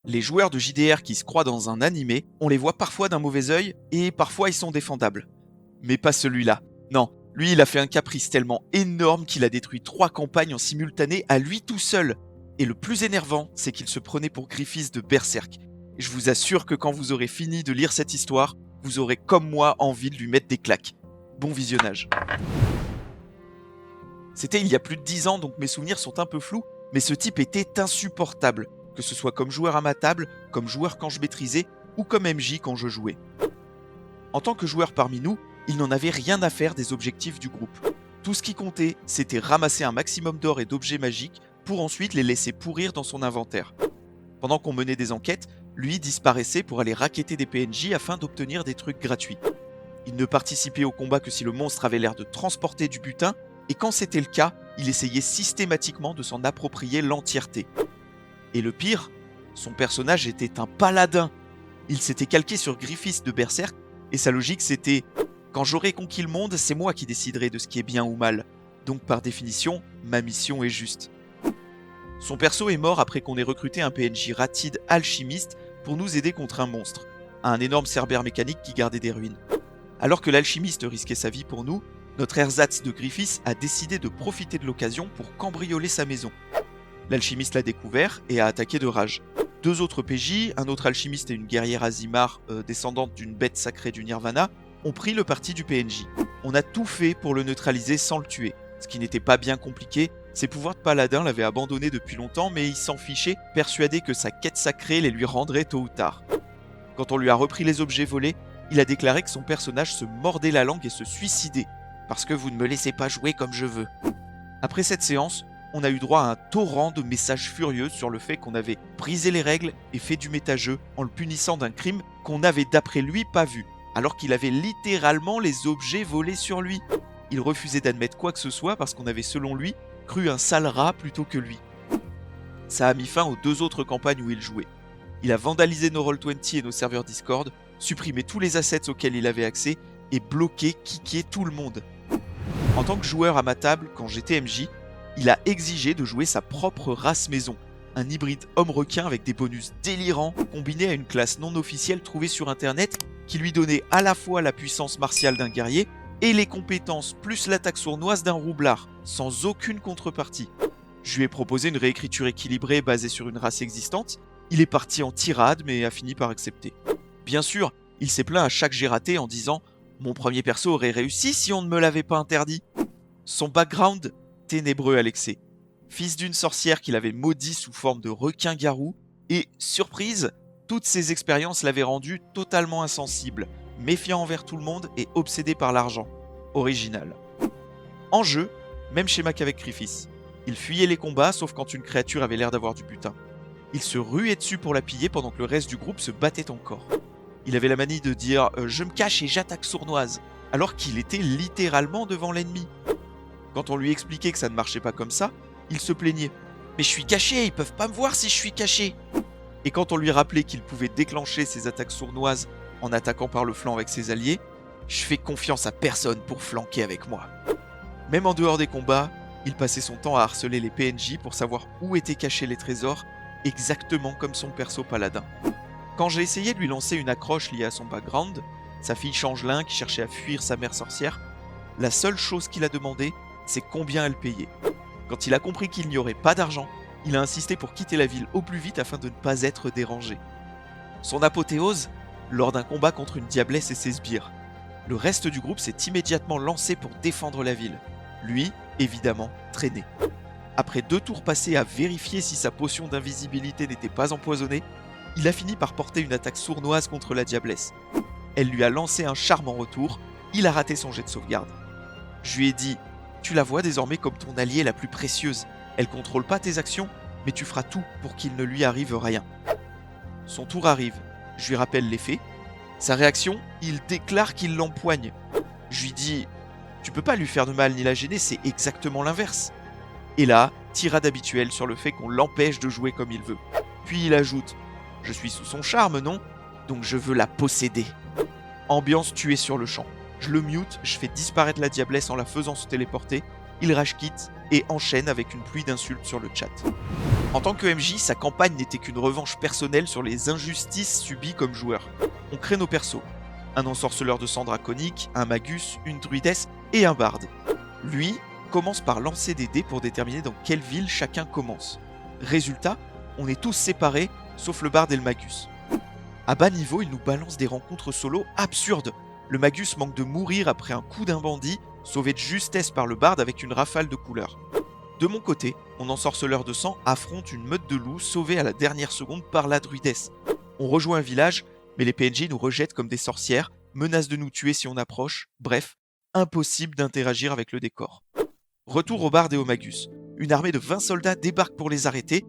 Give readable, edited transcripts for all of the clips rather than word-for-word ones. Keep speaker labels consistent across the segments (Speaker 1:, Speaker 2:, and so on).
Speaker 1: Les joueurs de JDR qui se croient dans un animé, on les voit parfois d'un mauvais œil et parfois ils sont défendables. Mais pas celui-là. Non, lui il a fait un caprice tellement énorme qu'il a détruit 3 campagnes en simultané à lui tout seul. Et le plus énervant, c'est qu'il se prenait pour Griffiths de Berserk. Et je vous assure que quand vous aurez fini de lire cette histoire, vous aurez comme moi envie de lui mettre des claques. Bon visionnage. C'était il y a plus de 10 ans, donc mes souvenirs sont un peu flous, mais ce type était insupportable, que ce soit comme joueur à ma table, comme joueur quand je maîtrisais, ou comme MJ quand je jouais. En tant que joueur parmi nous, il n'en avait rien à faire des objectifs du groupe. Tout ce qui comptait, c'était ramasser un maximum d'or et d'objets magiques pour ensuite les laisser pourrir dans son inventaire. Pendant qu'on menait des enquêtes, lui disparaissait pour aller racketter des PNJ afin d'obtenir des trucs gratuits. Il ne participait au combat que si le monstre avait l'air de transporter du butin, et quand c'était le cas, il essayait systématiquement de s'en approprier l'entièreté. Et le pire, son personnage était un paladin. Il s'était calqué sur Griffiths de Berserk, et sa logique c'était « Quand j'aurai conquis le monde, c'est moi qui déciderai de ce qui est bien ou mal. Donc par définition, ma mission est juste. » Son perso est mort après qu'on ait recruté un PNJ ratide alchimiste pour nous aider contre un monstre, un énorme cerbère mécanique qui gardait des ruines. Alors que l'alchimiste risquait sa vie pour nous, notre ersatz de Griffiths a décidé de profiter de l'occasion pour cambrioler sa maison. L'alchimiste l'a découvert et a attaqué de rage. 2 autres PJ, un autre alchimiste et une guerrière Azimar, descendante d'une bête sacrée du Nirvana, ont pris le parti du PNJ. On a tout fait pour le neutraliser sans le tuer, ce qui n'était pas bien compliqué. Ses pouvoirs de paladin l'avaient abandonné depuis longtemps, mais il s'en fichait, persuadé que sa quête sacrée les lui rendrait tôt ou tard. Quand on lui a repris les objets volés, il a déclaré que son personnage se mordait la langue et se suicidait, parce que vous ne me laissez pas jouer comme je veux. Après cette séance, on a eu droit à un torrent de messages furieux sur le fait qu'on avait brisé les règles et fait du méta-jeu en le punissant d'un crime qu'on n'avait d'après lui pas vu, alors qu'il avait littéralement les objets volés sur lui. Il refusait d'admettre quoi que ce soit parce qu'on avait selon lui cru un sale rat plutôt que lui. Ça a mis fin aux 2 autres campagnes où il jouait. Il a vandalisé nos Roll20 et nos serveurs Discord, supprimé tous les assets auxquels il avait accès et bloqué, kické tout le monde. En tant que joueur à ma table, quand j'étais MJ, il a exigé de jouer sa propre race maison, un hybride homme-requin avec des bonus délirants combinés à une classe non officielle trouvée sur internet qui lui donnait à la fois la puissance martiale d'un guerrier et les compétences plus l'attaque sournoise d'un roublard, sans aucune contrepartie. Je lui ai proposé une réécriture équilibrée basée sur une race existante, il est parti en tirade mais a fini par accepter. Bien sûr, il s'est plaint à chaque jet raté en disant « Mon premier perso aurait réussi si on ne me l'avait pas interdit ». Son background, ténébreux à l'excès. Fils d'une sorcière qu'il avait maudit sous forme de requin-garou, et, surprise, toutes ces expériences l'avaient rendu totalement insensible, méfiant envers tout le monde et obsédé par l'argent. Original. En jeu, même schéma qu'avec Griffiths. Il fuyait les combats sauf quand une créature avait l'air d'avoir du butin. Il se ruait dessus pour la piller pendant que le reste du groupe se battait encore. Il avait la manie de dire « Je me cache et j'attaque sournoise », alors qu'il était littéralement devant l'ennemi. Quand on lui expliquait que ça ne marchait pas comme ça, il se plaignait « Mais je suis caché, ils peuvent pas me voir si je suis caché !» Et quand on lui rappelait qu'il pouvait déclencher ses attaques sournoises en attaquant par le flanc avec ses alliés, « Je fais confiance à personne pour flanquer avec moi !» Même en dehors des combats, il passait son temps à harceler les PNJ pour savoir où étaient cachés les trésors, exactement comme son perso paladin. Quand j'ai essayé de lui lancer une accroche liée à son background, sa fille Changelin qui cherchait à fuir sa mère sorcière, la seule chose qu'il a demandé, c'est combien elle payait. Quand il a compris qu'il n'y aurait pas d'argent, il a insisté pour quitter la ville au plus vite afin de ne pas être dérangé. Son apothéose, lors d'un combat contre une diablesse et ses sbires. Le reste du groupe s'est immédiatement lancé pour défendre la ville. Lui, évidemment, traînait. Après 2 tours passés à vérifier si sa potion d'invisibilité n'était pas empoisonnée, il a fini par porter une attaque sournoise contre la diablesse. Elle lui a lancé un charme en retour, il a raté son jet de sauvegarde. Je lui ai dit « Tu la vois désormais comme ton alliée la plus précieuse. Elle contrôle pas tes actions, mais tu feras tout pour qu'il ne lui arrive rien. » Son tour arrive, je lui rappelle les faits. Sa réaction, il déclare qu'il l'empoigne. Je lui dis « Tu peux pas lui faire de mal ni la gêner, c'est exactement l'inverse. » Et là, tirade habituelle sur le fait qu'on l'empêche de jouer comme il veut. Puis il ajoute « Je suis sous son charme, non ? Donc je veux la posséder. » Ambiance tuée sur le champ. Je le mute, je fais disparaître la diablesse en la faisant se téléporter, il rage quitte et enchaîne avec une pluie d'insultes sur le chat. En tant que MJ, sa campagne n'était qu'une revanche personnelle sur les injustices subies comme joueur. On crée nos persos. Un ensorceleur de sang draconique, un magus, une druidesse et un barde. Lui commence par lancer des dés pour déterminer dans quelle ville chacun commence. Résultat, on est tous séparés, sauf le barde et le magus. À bas niveau, il nous balance des rencontres solo absurdes. Le magus manque de mourir après un coup d'un bandit, sauvé de justesse par le barde avec une rafale de couleurs. De mon côté, mon ensorceleur de sang affronte une meute de loups sauvée à la dernière seconde par la druidesse. On rejoint un village, mais les PNJ nous rejettent comme des sorcières, menacent de nous tuer si on approche, bref, impossible d'interagir avec le décor. Retour au barde et au magus. Une armée de 20 soldats débarque pour les arrêter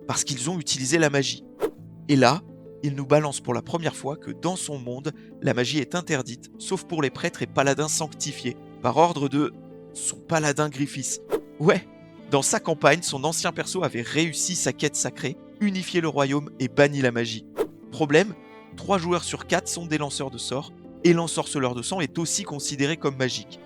Speaker 1: parce qu'ils ont utilisé la magie. Et là, il nous balance pour la première fois que dans son monde, la magie est interdite, sauf pour les prêtres et paladins sanctifiés, par ordre de son paladin Griffiths. Ouais, dans sa campagne, son ancien perso avait réussi sa quête sacrée, unifié le royaume et banni la magie. Problème, 3 joueurs sur 4 sont des lanceurs de sorts, et l'ensorceleur de sang est aussi considéré comme magique.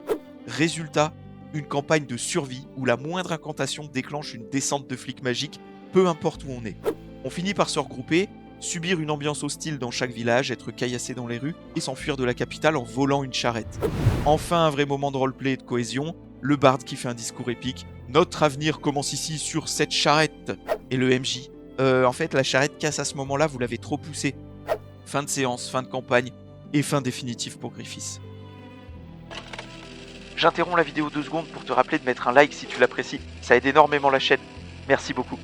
Speaker 1: Résultat, une campagne de survie où la moindre incantation déclenche une descente de flics magiques, peu importe où on est. On finit par se regrouper, subir une ambiance hostile dans chaque village, être caillassé dans les rues et s'enfuir de la capitale en volant une charrette. Enfin un vrai moment de roleplay et de cohésion, le barde qui fait un discours épique. Notre avenir commence ici sur cette charrette. Et le MJ. En fait, la charrette casse à ce moment-là, vous l'avez trop poussée. Fin de séance, fin de campagne et fin définitive pour Griffiths. J'interromps la vidéo 2 secondes pour te rappeler de mettre un like si tu l'apprécies. Ça aide énormément la chaîne. Merci beaucoup.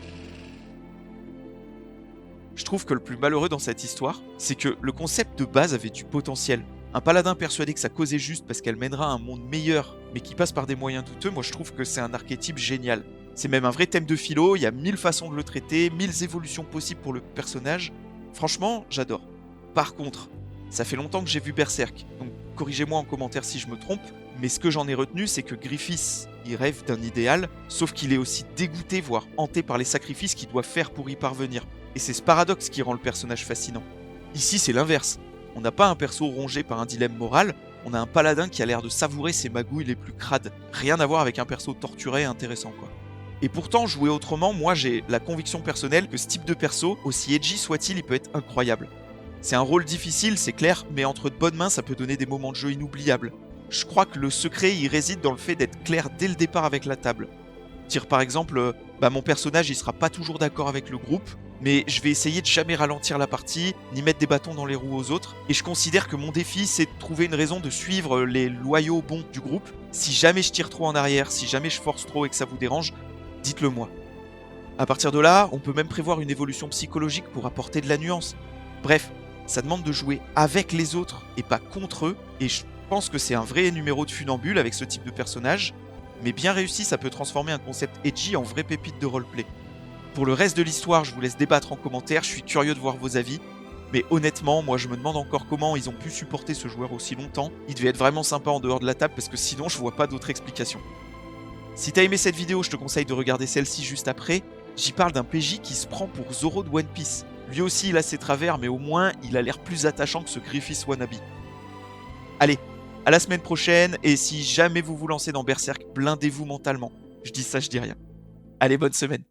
Speaker 1: Je trouve que le plus malheureux dans cette histoire, c'est que le concept de base avait du potentiel. Un paladin persuadé que sa cause est juste parce qu'elle mènera à un monde meilleur, mais qui passe par des moyens douteux, moi je trouve que c'est un archétype génial. C'est même un vrai thème de philo, il y a 1000 façons de le traiter, 1000 évolutions possibles pour le personnage. Franchement, j'adore. Par contre, ça fait longtemps que j'ai vu Berserk, donc corrigez-moi en commentaire si je me trompe, mais ce que j'en ai retenu, c'est que Griffiths, il rêve d'un idéal, sauf qu'il est aussi dégoûté, voire hanté par les sacrifices qu'il doit faire pour y parvenir. Et c'est ce paradoxe qui rend le personnage fascinant. Ici, c'est l'inverse. On n'a pas un perso rongé par un dilemme moral, on a un paladin qui a l'air de savourer ses magouilles les plus crades. Rien à voir avec un perso torturé et intéressant, quoi. Et pourtant, jouer autrement, moi j'ai la conviction personnelle que ce type de perso, aussi edgy soit-il, il peut être incroyable. C'est un rôle difficile, c'est clair, mais entre de bonnes mains, ça peut donner des moments de jeu inoubliables. Je crois que le secret y réside dans le fait d'être clair dès le départ avec la table. Dire par exemple, mon personnage il sera pas toujours d'accord avec le groupe, mais je vais essayer de jamais ralentir la partie, ni mettre des bâtons dans les roues aux autres, et je considère que mon défi c'est de trouver une raison de suivre les loyaux bons du groupe. Si jamais je tire trop en arrière, si jamais je force trop et que ça vous dérange, dites-le moi. À partir de là, on peut même prévoir une évolution psychologique pour apporter de la nuance. Bref, ça demande de jouer avec les autres et pas contre eux, et je pense que c'est un vrai numéro de funambule avec ce type de personnage, mais bien réussi, ça peut transformer un concept edgy en vraie pépite de roleplay. Pour le reste de l'histoire, je vous laisse débattre en commentaire, je suis curieux de voir vos avis, mais honnêtement, moi je me demande encore comment ils ont pu supporter ce joueur aussi longtemps. Il devait être vraiment sympa en dehors de la table parce que sinon je vois pas d'autre explication. Si t'as aimé cette vidéo, je te conseille de regarder celle-ci juste après. J'y parle d'un PJ qui se prend pour Zoro de One Piece. Lui aussi il a ses travers, mais au moins il a l'air plus attachant que ce Griffiths wannabe. Allez, à la semaine prochaine, et si jamais vous vous lancez dans Berserk, blindez-vous mentalement. Je dis ça, je dis rien. Allez, bonne semaine.